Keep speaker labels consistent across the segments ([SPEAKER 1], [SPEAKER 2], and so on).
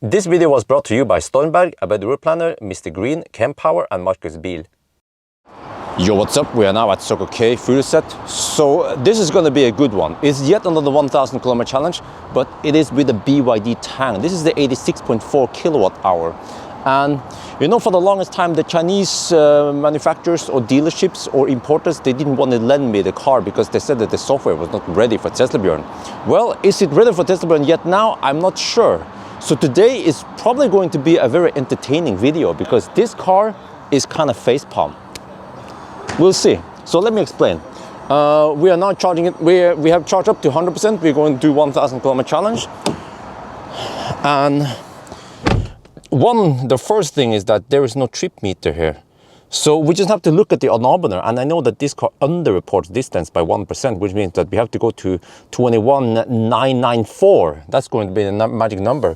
[SPEAKER 1] This video was brought to you by Stormberg, a better route planner, MisterGreen, Kempower and Marcus Bil. Yo, what's up? We are now at Circle K Furuset. So this is going to be a good one. It's yet another 1000 kilometer challenge, but it is with the BYD Tang. This is the 86.4 kilowatt hour. And you know, for the longest time, the Chinese manufacturers or dealerships or importers, they didn't want to lend me the car because they said that the software was not ready for Teslabjorn. Well, is it ready for Teslabjorn yet now? I'm not sure. So today is probably going to be a very entertaining video because this car is kind of facepalm. We'll see. So let me explain. We are now charging it. We have charged up to 100%. We're going to do 1000 kilometer challenge. And the first thing is that there is no trip meter here. So we just have to look at the odometer, and I know that this car underreports distance by 1%, which means that we have to go to 21,994. That's going to be the magic number.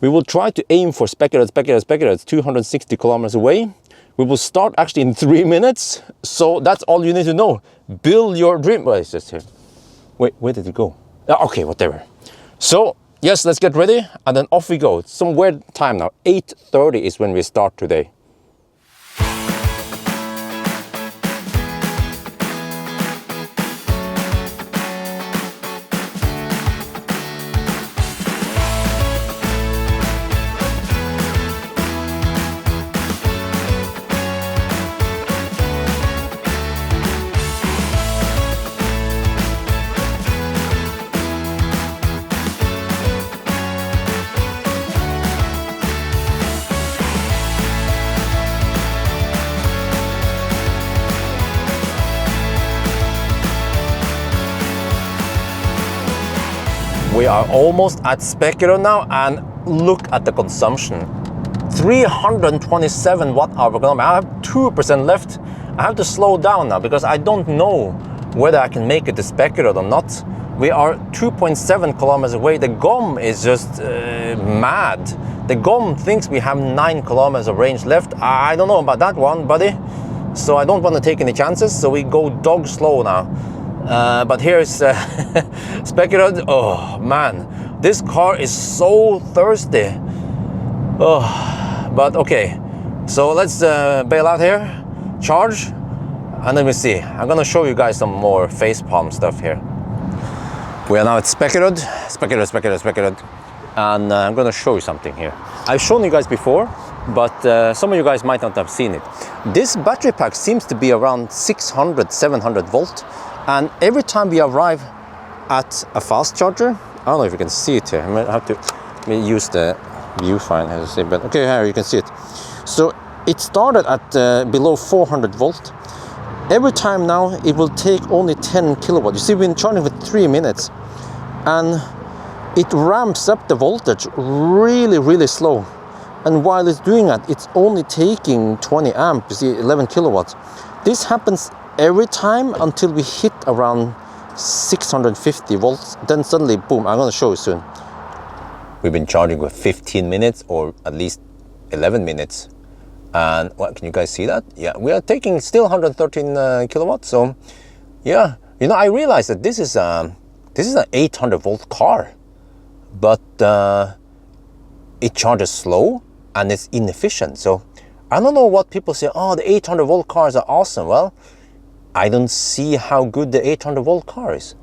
[SPEAKER 1] We will try to aim for speculated. It's 260 kilometers away. We will start actually in 3 minutes. So that's all you need to know. Build your dream. Well, it's just here. Wait, where did it go? Okay, whatever. So yes, let's get ready, and then off we go. It's some weird time now. 8:30 is when we start today. We are almost at Specular now, and look at the consumption. 327 watt hour per kilometer. I have 2% left. I have to slow down now because I don't know whether I can make it to Specular or not. We are 2.7 kilometers away. The GOM is just mad. The GOM thinks we have 9 kilometers of range left. I don't know about that one, buddy. So I don't want to take any chances. So we go dog slow now. But here's Specular. Oh man, this car is so thirsty. Oh, but okay. So let's bail out here, charge, and then we see. I'm gonna show you guys some more facepalm stuff here. We are now at Specular, and I'm gonna show you something here. I've shown you guys before, but some of you guys might not have seen it. This battery pack seems to be around 600, 700 volt. And every time we arrive at a fast charger, I don't know if you can see it here. I might have to use the viewfinder to see, but okay, here you can see it. So it started at below 400 volt. Every time now it will take only 10 kilowatt. You see, we've been charging for 3 minutes, and it ramps up the voltage really, really slow. And while it's doing that, it's only taking 20 amp. You see, 11 kilowatts. This happens every time until we hit around 650 volts. Then suddenly, boom, I'm going to show you soon. We've been charging for 15 minutes or at least 11 minutes. And what, can you guys see that? Yeah, we are taking still 113 kilowatts. So yeah, you know, I realized that this is an 800 volt car, but it charges slow and it's inefficient. So I don't know what people say, oh, the 800 volt cars are awesome. Well, I don't see how good the 800 volt car is.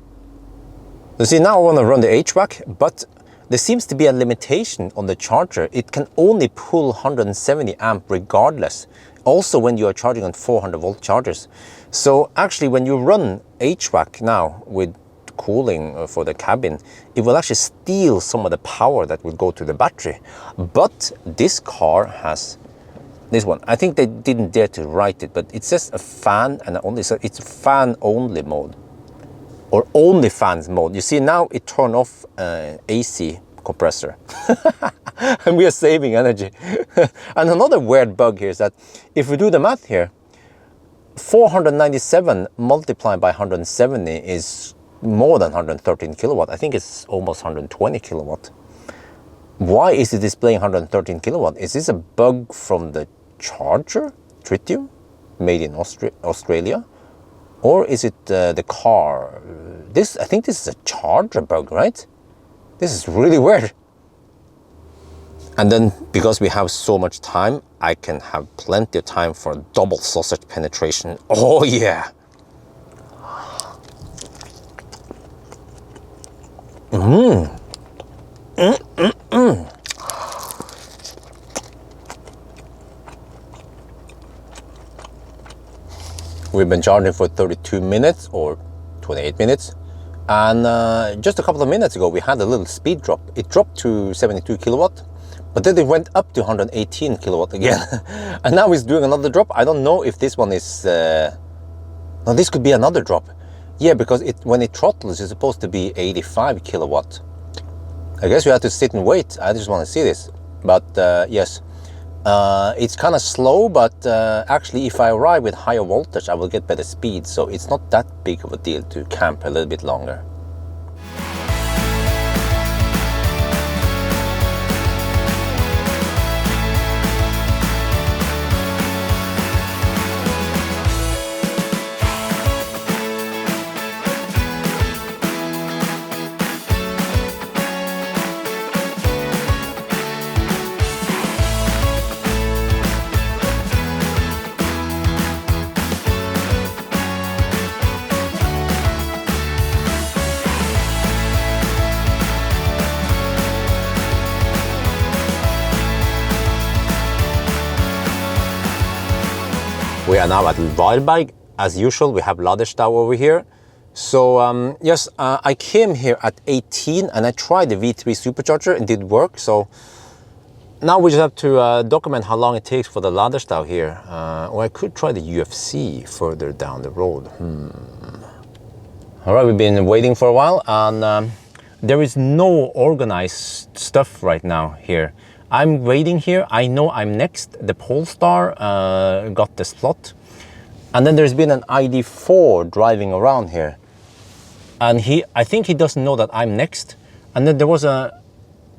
[SPEAKER 1] You see, now I want to run the HVAC, but there seems to be a limitation on the charger. It can only pull 170 amp regardless. Also when you are charging on 400 volt chargers. So actually when you run HVAC now with cooling for the cabin, it will actually steal some of the power that will go to the battery. But this car has this one. I think they didn't dare to write it, but it says a fan, and it's fan only mode or only fans mode. You see, now it turned off AC compressor and we are saving energy. And another weird bug here is that if we do the math here, 497 multiplied by 170 is more than 113 kilowatt. I think it's almost 120 kilowatt. Why is it displaying 113 kilowatt? Is this a bug from the charger, tritium, made in Australia? Or is it the car? I think this is a charger bug, right? This is really weird. And then, because we have so much time, I can have plenty of time for double sausage penetration. Oh yeah! We've been charging for 32 minutes or 28 minutes. And just a couple of minutes ago, we had a little speed drop. It dropped to 72 kilowatt. But then it went up to 118 kilowatt again. And now it's doing another drop. I don't know if this one is... No, this could be another drop. Yeah, because when it throttles, it's supposed to be 85 kilowatt. I guess we have to sit and wait. I just want to see this. But yes, it's kind of slow, but actually if I arrive with higher voltage, I will get better speed. So it's not that big of a deal to camp a little bit longer. We are now at Varberg. As usual, we have Ladestau over here. So yes, I came here at 18 and I tried the V3 supercharger. It did work. So now we just have to document how long it takes for the Ladestau here. Or I could try the UFC further down the road. All right, we've been waiting for a while and there is no organized stuff right now here. I'm waiting here. I know I'm next. The Polestar got the slot. And then there's been an ID4 driving around here. And I think he doesn't know that I'm next. And then there was an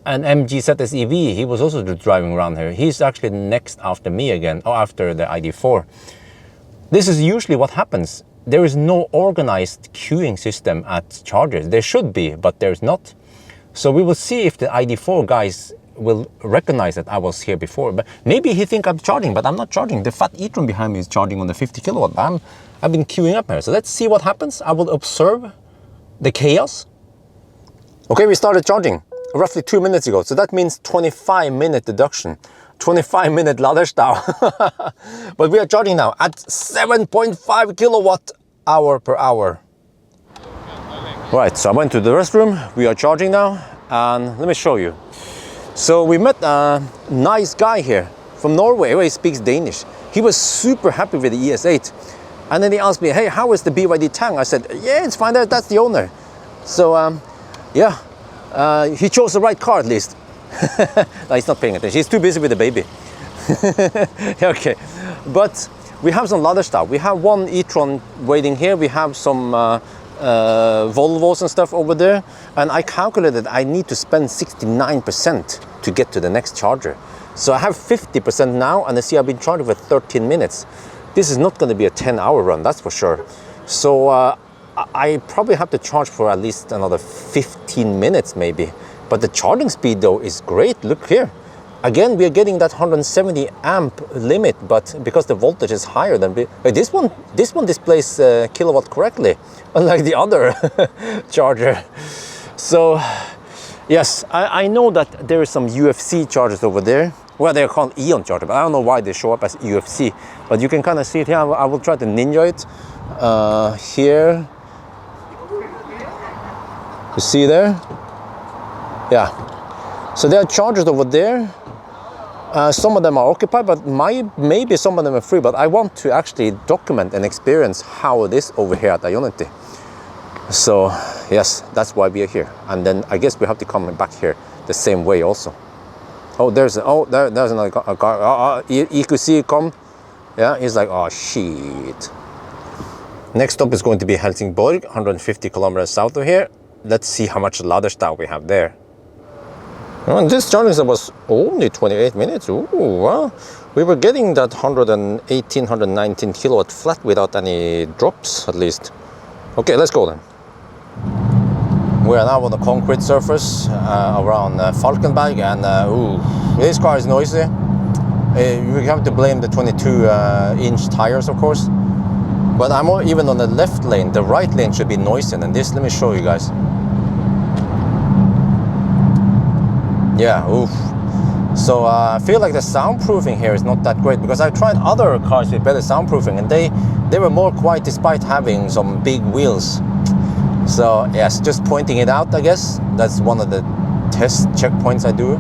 [SPEAKER 1] MG ZS EV. He was also driving around here. He's actually next after me again, or after the ID4. This is usually what happens. There is no organized queuing system at chargers. There should be, but there's not. So we will see if the ID4 guys will recognize that I was here before. But maybe he think I'm charging, but I'm not charging. The fat e-tron behind me is charging on the 50 kilowatt. I've been queuing up here. So let's see what happens. I will observe the chaos. Okay, we started charging roughly 2 minutes ago. So that means 25-minute deduction. 25-minute Ladestau. But we are charging now at 7.5 kilowatt hour per hour. Right, so I went to the restroom. We are charging now. And let me show you. So we met a nice guy here from Norway. He speaks Danish. He was super happy with the ES8. And then he asked me, hey, how is the BYD Tang? I said, yeah, it's fine, that's the owner. So yeah, he chose the right car at least. No, he's not paying attention. He's too busy with the baby. Okay, but we have some Ladestau. We have one e-tron waiting here. We have some Volvos and stuff over there, and I calculated I need to spend 69% to get to the next charger. So I have 50% now, and I see I've been charging for 13 minutes. This is not going to be a 10-hour run, that's for sure. So I probably have to charge for at least another 15 minutes maybe. But the charging speed though is great. Look here. Again, we are getting that 170 amp limit, but because the voltage is higher than this one displays kilowatt correctly, unlike the other charger. So yes, I know that there is some UFC chargers over there. Well, they're called Ion charger, but I don't know why they show up as UFC. But you can kind of see it here. I will try to ninja it here. You see there? Yeah. So there are chargers over there. Some of them are occupied, but maybe some of them are free. But I want to actually document and experience how it is over here at Ioniq. So yes, that's why we are here. And then I guess we have to come back here the same way also. Oh, there's another car. EQC come. Yeah, he's like, oh shit. Next stop is going to be Helsingborg, 150 kilometers south of here. Let's see how much Ladestau we have there. And this charging was only 28 minutes. Ooh, wow. We were getting that 118, 119 kilowatt flat without any drops, at least. Okay, let's go then. We are now on the concrete surface around Falkenberg, and ooh, This car is noisy. You have to blame the 22-inch tires, of course. But I'm even on the left lane. The right lane should be noisy. And this, let me show you guys. Yeah, oof. So I feel like the soundproofing here is not that great, because I've tried other cars with better soundproofing, and they were more quiet despite having some big wheels. So yes, just pointing it out, I guess. That's one of the test checkpoints I do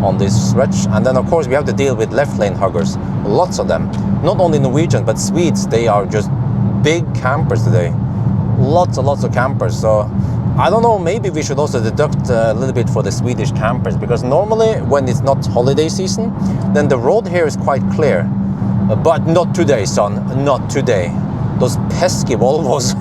[SPEAKER 1] on this stretch. And then of course we have to deal with left lane huggers, lots of them. Not only Norwegian, but Swedes, they are just big campers today. Lots and lots of campers. So I don't know, maybe we should also deduct a little bit for the Swedish campers, because normally when it's not holiday season, then the road here is quite clear. But not today, son, not today. Those pesky Volvos.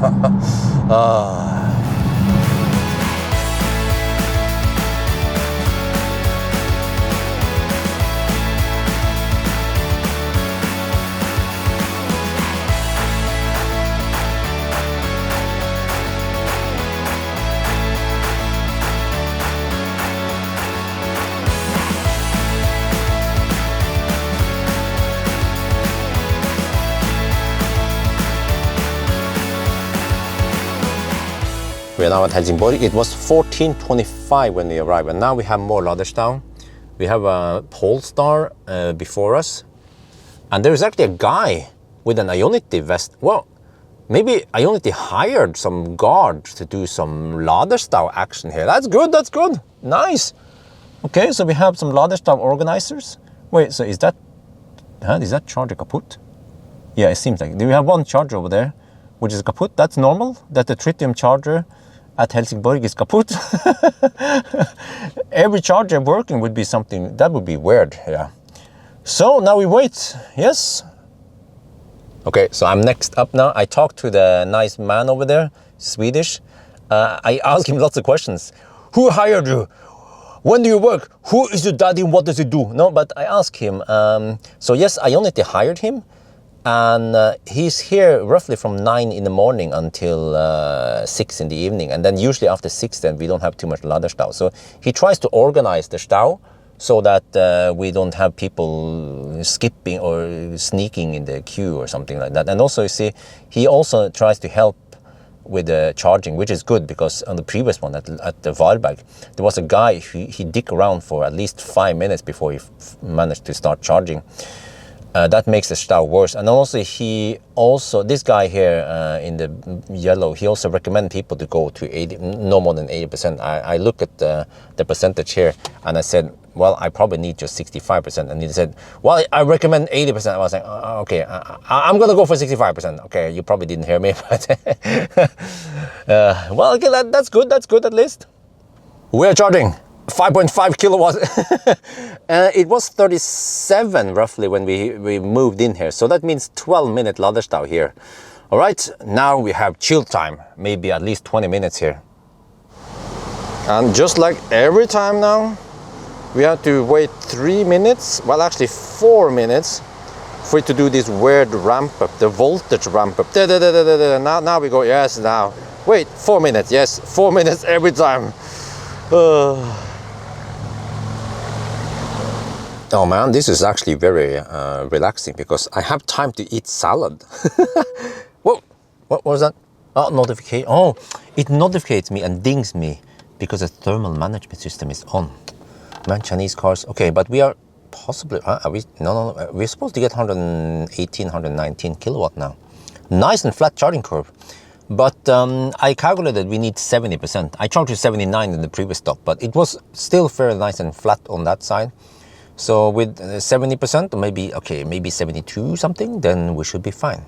[SPEAKER 1] We are now at Helsingborg. It was 14:25 when we arrived, and now we have more Laderstam. We have a Polestar before us, and there is actually a guy with an Ioniq vest. Well, maybe Ioniq hired some guards to do some Laderstam action here. That's good, that's good. Nice. Okay, so we have some Laderstam organizers. Wait, so is that charger kaput? Yeah, it seems like. Do we have one charger over there, which is kaput? That's normal, that the tritium charger at Helsingborg is kaput. Every charger working would be something, that would be weird, yeah. So now we wait, yes. Okay, so I'm next up now. I talked to the nice man over there, Swedish. I asked him lots of questions. Who hired you? When do you work? Who is your daddy? What does he do? No, but I asked him. So yes, Ioniq hired him. And he's here roughly from 9 in the morning until 6 in the evening. And then usually after 6, then we don't have too much Laderstau. So he tries to organize the stau so that we don't have people skipping or sneaking in the queue or something like that. And also, you see, he also tries to help with the charging, which is good, because on the previous one at the Varberg, there was a guy he dick around for at least 5 minutes before he managed to start charging. That makes the stau worse. And also this guy here in the yellow, he also recommends people to go to 80, no more than 80%. I look at the percentage here and I said, well, I probably need just 65%. And he said, well, I recommend 80%. I was like, oh, okay, I'm going to go for 65%. Okay, you probably didn't hear me, but well, okay, that's good. That's good at least. We're charging 5.5 kilowatts. It was 37 roughly when we moved in here. So that means 12-minute Laderstau here. All right, now we have chill time, maybe at least 20 minutes here. And just like every time now, we have to wait 3 minutes, well actually 4 minutes, for it to do this weird ramp up, the voltage ramp up. Now we go, yes, now. Wait, 4 minutes, yes, 4 minutes every time. Oh man, this is actually very relaxing, because I have time to eat salad. Whoa, what was that? Oh, notification. Oh, it notifies me and dings me because the thermal management system is on. Man, Chinese cars. Okay, but we are possibly, no, we're supposed to get 118, 119 kilowatt now. Nice and flat charging curve. But I calculated we need 70%. I charged to 79 in the previous stop, but it was still very nice and flat on that side. So with 70%, or maybe 72 something, then we should be fine.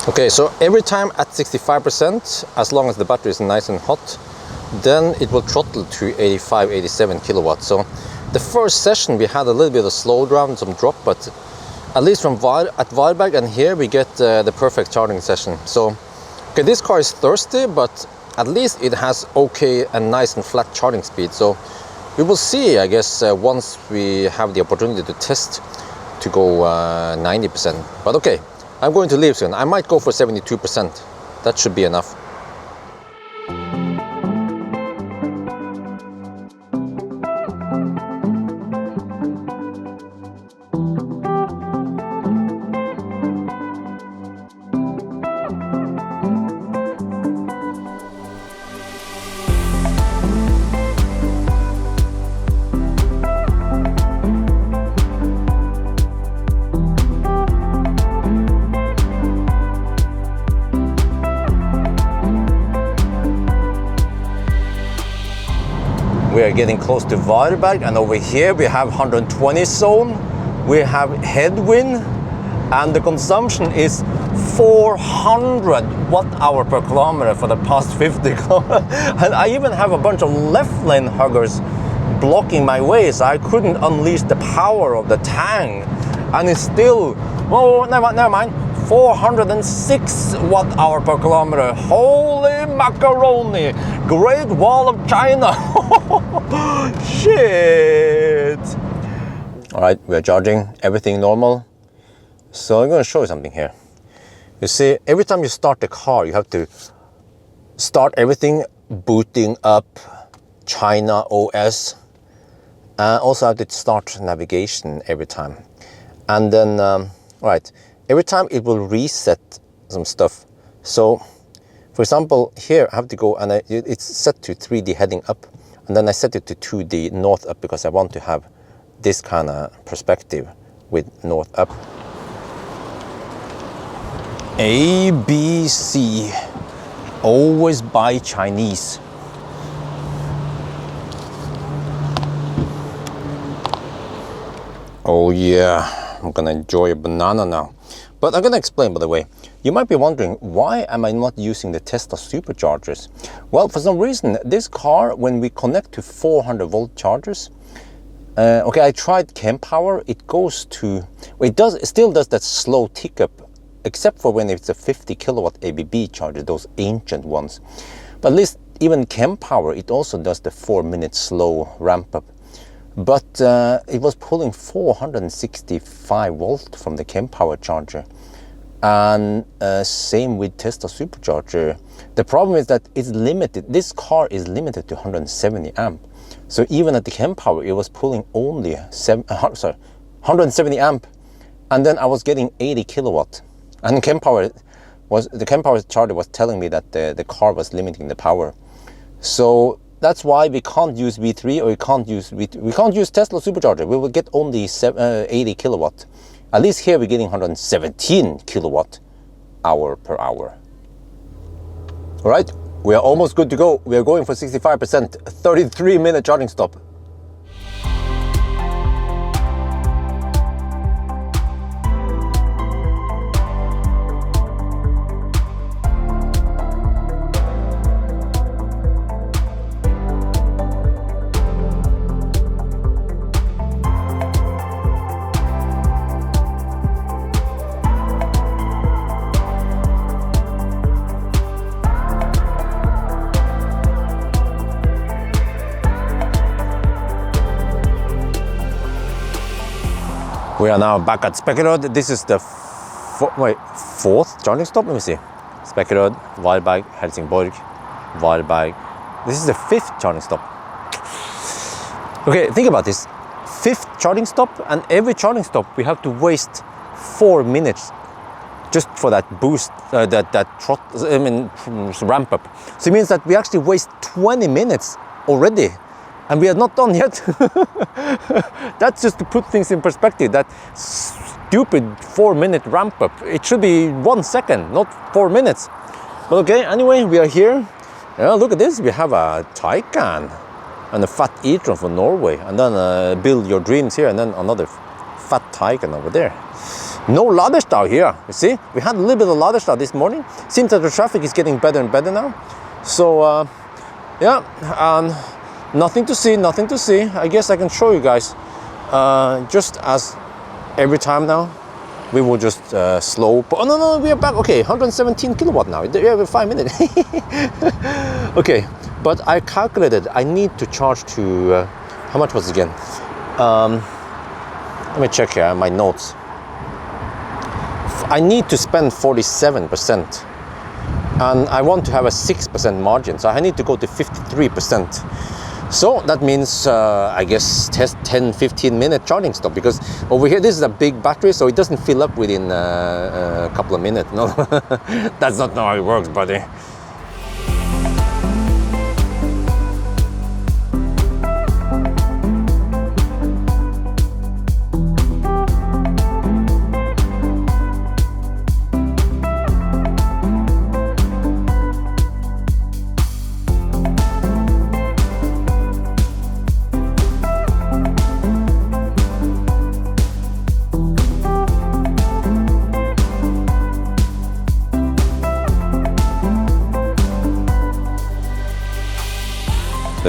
[SPEAKER 1] Okay, so every time at 65%, as long as the battery is nice and hot, then it will throttle to 85, 87 kilowatts. So the first session we had a little bit of slowdown, some drop, but at least from at Varberg and here we get the perfect charging session. So, okay, this car is thirsty, but at least it has okay and nice and flat charging speed. So we will see, I guess, once we have the opportunity to test to go 90%. But okay, I'm going to leave soon. I might go for 72%. That should be enough. are getting close to Varberg, and over here we have 120 zone. We have headwind, and the consumption is 400 watt-hour per kilometer for the past 50 kilometers. And I even have a bunch of left lane huggers blocking my way, so I couldn't unleash the power of the Tang. And it's still, oh, never mind, 406 watt-hour per kilometer. Holy macaroni! Great Wall of China! Shit! All right, we're charging, everything normal. So I'm going to show you something here. You see, every time you start the car, you have to start everything, booting up China OS. Also have to start navigation every time. And then, right, every time it will reset some stuff. So, for example, here I have to go, and it's set to 3D heading up. And then I set it to 2D north up because I want to have this kind of perspective with north up. ABC, always buy Chinese. Oh yeah, I'm gonna enjoy a banana now. But I'm gonna explain, by the way. You might be wondering, why am I not using the Tesla superchargers? Well, for some reason, this car, when we connect to 400 volt chargers, okay, I tried Kempower, it goes to, well, it still does that slow tick up, except for when it's a 50 kilowatt ABB charger, those ancient ones. But at least even Kempower, it also does the 4-minute slow ramp up. But it was pulling 465 volt from the Kempower charger. And same with Tesla supercharger. The problem is that it's limited, this car is limited to 170 amp. So even at the Kempower, it was pulling only 170 amp. And then I was getting 80 kilowatt. And the Kempower charger was telling me that the car was limiting the power. So that's why we can't use V3, or we can't use Tesla supercharger. We will get only 80 kilowatt. At least here we're getting 117 kilowatt hour per hour. All right, we are almost good to go. We are going for 65%, 33-minute charging stop. We are now back at Spekkerød. This is the fourth charging stop. Let me see. Spekkerød, Varberg, Helsingborg, Varberg. This is the fifth charging stop. Okay, think about this. Fifth charging stop, and every charging stop we have to waste 4 minutes just for that boost, ramp up. So it means that we actually waste 20 minutes already. And we are not done yet. That's just to put things in perspective. That stupid 4-minute ramp up. It should be 1 second, not 4 minutes. But okay, anyway, we are here. Look at this. We have a Taycan and a fat e-tron from Norway. And then build your dreams here, and then another fat Taycan over there. No Ladestad here, you see? We had a little bit of Ladestad this morning. Seems that the traffic is getting better and better now. So, yeah. Nothing to see, nothing to see. I guess I can show you guys. Just as every time now, we will just slow. Oh no, we are back. Okay, 117 kilowatt now. Yeah, we're 5 minutes. Okay, but I calculated I need to charge to how much was it again? Let me check here my notes. I need to spend 47%. And I want to have a 6% margin, so I need to go to 53%. So that means, I guess, 10-15 minute charging stop, because over here, this is a big battery, so it doesn't fill up within a couple of minutes. No, that's not how it works, buddy.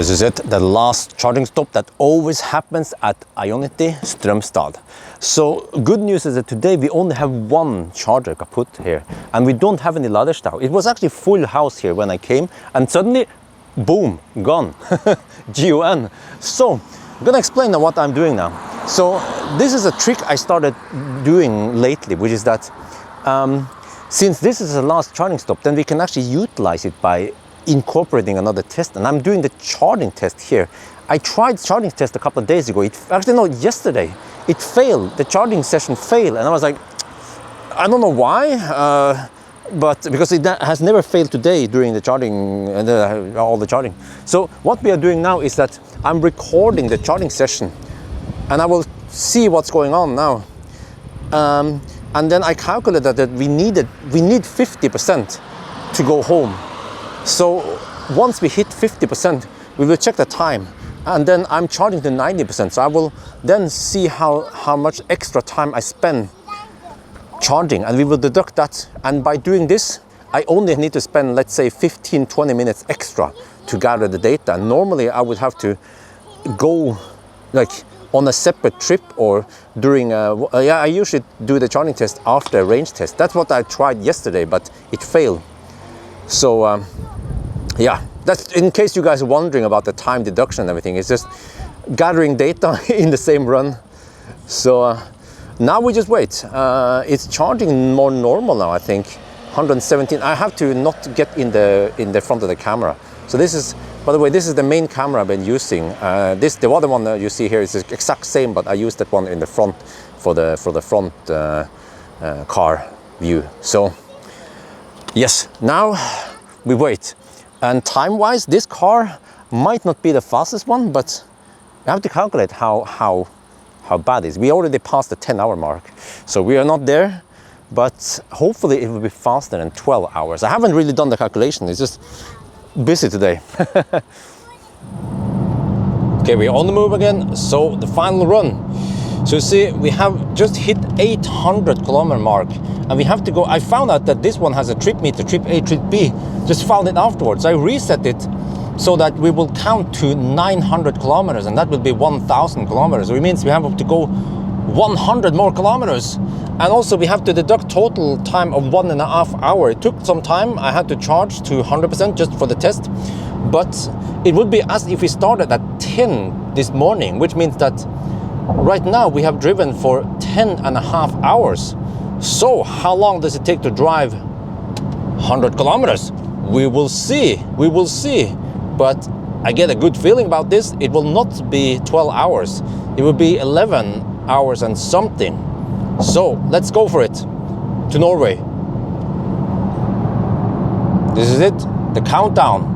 [SPEAKER 1] This is it, the last charging stop that always happens at Ioniq Strømstad. So good news is that today we only have one charger kaput here, and we don't have any laderstau. It was actually full house here when I came, and suddenly, boom, gone. G-O-N. So I'm gonna explain now what I'm doing now. So this is a trick I started doing lately, which is that since this is the last charging stop, then we can actually utilize it by incorporating another test, and I'm doing the charging test here. I tried charging test a couple of days ago. Yesterday. It failed. The charging session failed, and I was like, I don't know why, but because it has never failed today during the charging and all the charging. So what we are doing now is that I'm recording the charging session, and I will see what's going on now. And then I calculated that we need 50% to go home. So once we hit 50%, we will check the time, and then I'm charging to 90%. So I will then see how much extra time I spend charging, and we will deduct that. And by doing this, I only need to spend, let's say, 15-20 minutes extra to gather the data. And normally I would have to go like on a separate trip, or during I usually do the charging test after a range test. That's what I tried yesterday, but it failed. So yeah, that's in case you guys are wondering about the time deduction and everything. It's just gathering data in the same run. So now we just wait. It's charging more normal now, I think. 117. I have to not get in the front of the camera. So this is, by the way, this is the main camera I've been using. The other one that you see here is the exact same, but I used that one in the front for the front car view. So yes, now we wait. And time-wise, this car might not be the fastest one, but you have to calculate how bad it is. We already passed the 10-hour mark, so we are not there, but hopefully it will be faster than 12 hours. I haven't really done the calculation, it's just busy today. Okay, we're on the move again, so the final run. So you see, we have just hit 800 kilometer mark, and we have to go. I found out that this one has a trip meter, trip A, trip B. Just found it afterwards. I reset it so that we will count to 900 kilometers, and that will be 1,000 kilometers. So it means we have to go 100 more kilometers. And also we have to deduct total time of 1.5 hours. It took some time. I had to charge to 100% just for the test. But it would be as if we started at 10 this morning, which means that right now we have driven for 10.5 hours. So how long does it take to drive 100 kilometers? We will see. But I get a good feeling about this. It will not be 12 hours. It will be 11 hours and something. So let's go for it to Norway. This is it, the countdown.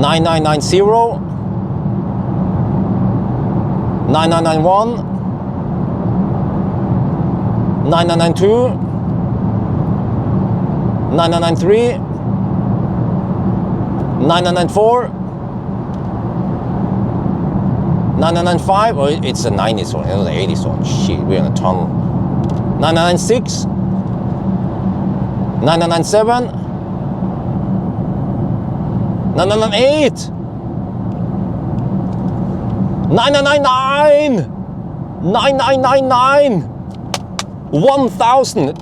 [SPEAKER 1] 9990, 9991, 9992, 9993, 9994, 9995, oh, it's a 90 zone, it's an 80 zone. Shit, we're in a tunnel. 9996, 9997, 9998, 9999, 9999, 1000,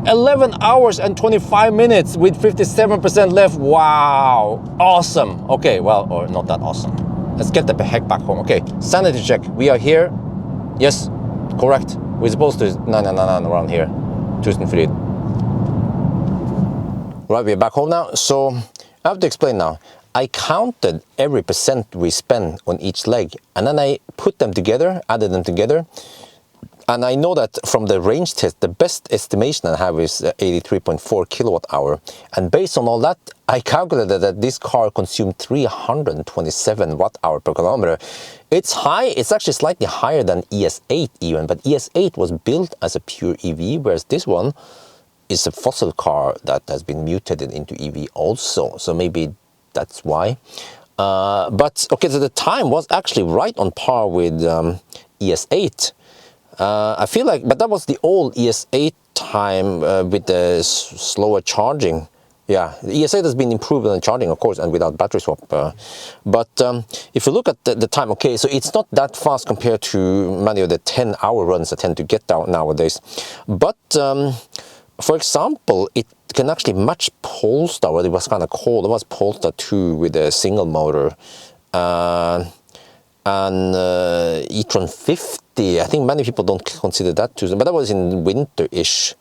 [SPEAKER 1] 11 hours and 25 minutes with 57% left. Wow, awesome. Okay, well, or not that awesome. Let's get the heck back home. Okay, sanity check. We are here. Yes, correct. We're supposed to 999 around here. Tusenfryd. Right, we're back home now. So I have to explain now. I counted every percent we spend on each leg, and then I put them together, added them together. And I know that from the range test, the best estimation I have is 83.4 kilowatt hour. And based on all that, I calculated that this car consumed 327 watt hour per kilometer. It's high, it's actually slightly higher than ES8 even, but ES8 was built as a pure EV, whereas this one is a fossil car that has been mutated into EV also. So maybe that's why. But okay, so the time was actually right on par with ES8. I feel like, but that was the old ES8 time with the slower charging. Yeah, the ESA has been improved on charging, of course, and without battery swap. But if you look at the time, okay, so it's not that fast compared to many of the 10-hour runs I tend to get down nowadays. But for example, it can actually match Polestar, where it was kind of cold. It was Polestar 2 with a single motor. And e-tron 50, I think many people don't consider that too, but that was in winter-ish.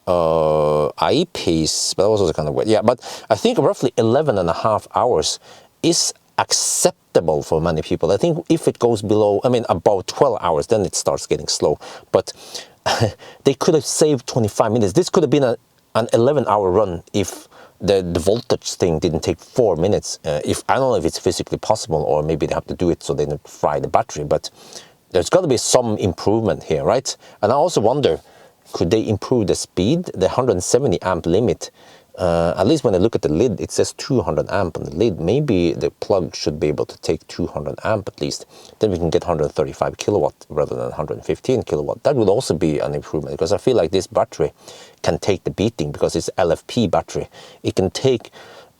[SPEAKER 1] I-Pace, but that was also kind of wet. Yeah, but I think roughly 11.5 hours is acceptable for many people. I think if it goes below, I mean, about 12 hours, then it starts getting slow. But they could have saved 25 minutes. This could have been an 11-hour run if the voltage thing didn't take 4 minutes. If I don't know if it's physically possible, or maybe they have to do it so they don't fry the battery, but there's got to be some improvement here, right? And I also wonder, could they improve the speed? The 170 amp limit, at least when I look at the lid, it says 200 amp on the lid. Maybe the plug should be able to take 200 amp at least. Then we can get 135 kilowatt rather than 115 kilowatt. That would also be an improvement, because I feel like this battery can take the beating, because it's LFP battery. It can take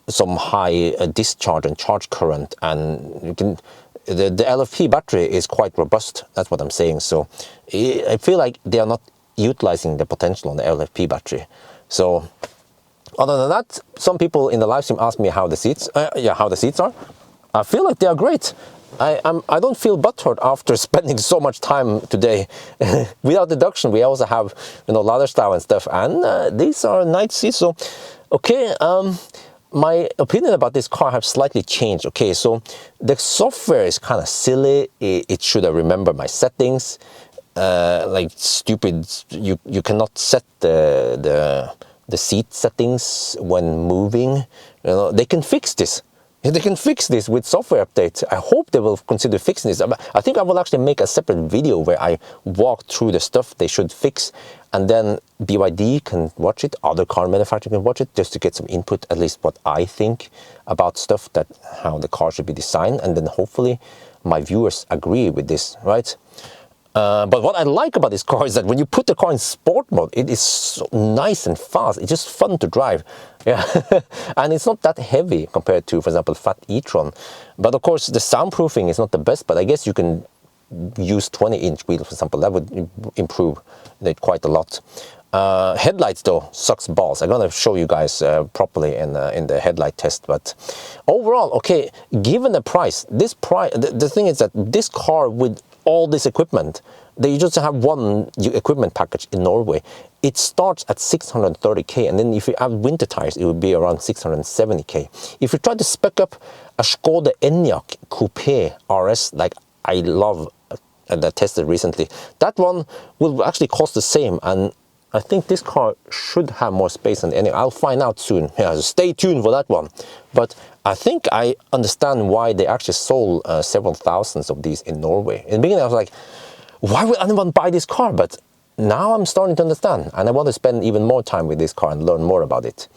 [SPEAKER 1] some high discharge and charge current, and you can. The LFP battery is quite robust. That's what I'm saying. So I feel like they are not utilizing the potential on the LFP battery. So other than that, some people in the live stream ask me how the seats are. I feel like they are great. I don't feel butthurt after spending so much time today. Without deduction, we also have, you know, leather style and stuff, and these are nice seats. So okay, my opinion about this car have slightly changed. Okay, so the software is kind of silly. It should have remembered my settings. Like stupid, you cannot set the seat settings when moving. You know, they can fix this. They can fix this with software updates. I hope they will consider fixing this. I think I will actually make a separate video where I walk through the stuff they should fix, and then BYD can watch it, other car manufacturers can watch it, just to get some input, at least what I think about stuff, that how the car should be designed, and then hopefully my viewers agree with this, right? But what I like about this car is that when you put the car in sport mode, it is so nice and fast. It's just fun to drive. Yeah, and it's not that heavy compared to, for example, fat e-tron. But of course, the soundproofing is not the best, but I guess you can use 20-inch wheels, for example. That would improve it quite a lot. Headlights though sucks balls. I'm gonna show you guys properly in the headlight test. But overall, okay, given the price, the thing is that this car with all this equipment, they just have one equipment package in Norway. It starts at 630k, and then if you have winter tires, it would be around 670k. If you try to spec up a Skoda Enyaq Coupe RS, like I love, and I tested recently, that one will actually cost the same, and I think this car should have more space than any. I'll find out soon. Yeah, so stay tuned for that one. But I think I understand why they actually sold several thousands of these in Norway. In the beginning, I was like, why would anyone buy this car? But now I'm starting to understand, and I want to spend even more time with this car and learn more about it.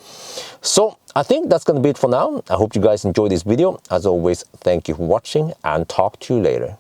[SPEAKER 1] So I think that's going to be it for now. I hope you guys enjoyed this video. As always, thank you for watching, and talk to you later.